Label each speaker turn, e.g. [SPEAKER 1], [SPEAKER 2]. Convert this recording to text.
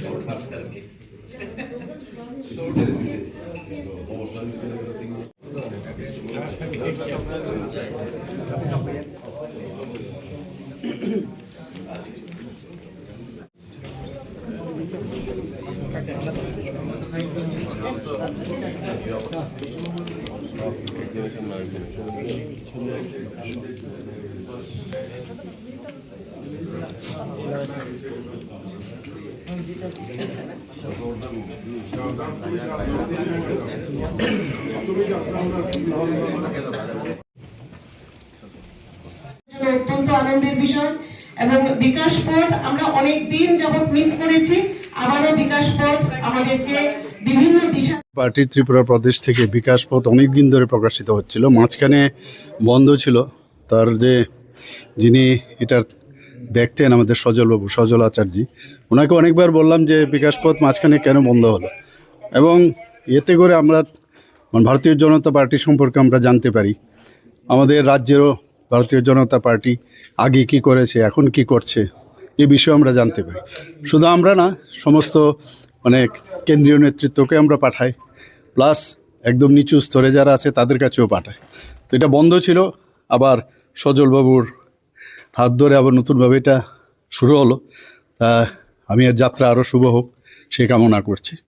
[SPEAKER 1] Short class करके
[SPEAKER 2] অত্যন্ত আনন্দের বিষয় এবং বিকাশ পথ আমরা অনেক দিন যাবত মিস করেছি। আবারও বিকাশ পথ আমাদেরকে বিভিন্ন দিশা
[SPEAKER 3] পার্টি ত্রিপুরা প্রদেশ থেকে বিকাশ পথ অনেক দিন ধরে প্রকাশিত হচ্ছিল, মাঝখানে বন্ধ ছিল। তার যে যিনি এটা দেখতেন আমাদের সজল আচার্যি, ওনাকে অনেকবার বললাম যে বিকাশ পথ মাঝখানে কেন বন্ধ হলো, এবং এতে করে আমরা ভারতীয় জনতা পার্টি সম্পর্কে আমরা জানতে পারি। আমাদের রাজ্যেরও ভারতীয় জনতা পার্টি আগে কি করেছে, এখন কি করছে, এ বিষয়ে আমরা জানতে পারি। শুধু আমরা না, সমস্ত কেন্দ্রীয় নেতৃত্বকে আমরা পাঠাই, প্লাস একদম নিচু স্তরে যারা আছে তাদের কাছেও পাঠায়। তো এটা বন্ধ ছিল, আবার সজলবাবুর হাত ধরে আবার নতুনভাবে এটা শুরু হলো। আমি এর যাত্রা আরও শুভ হোক সে কামনা করছি।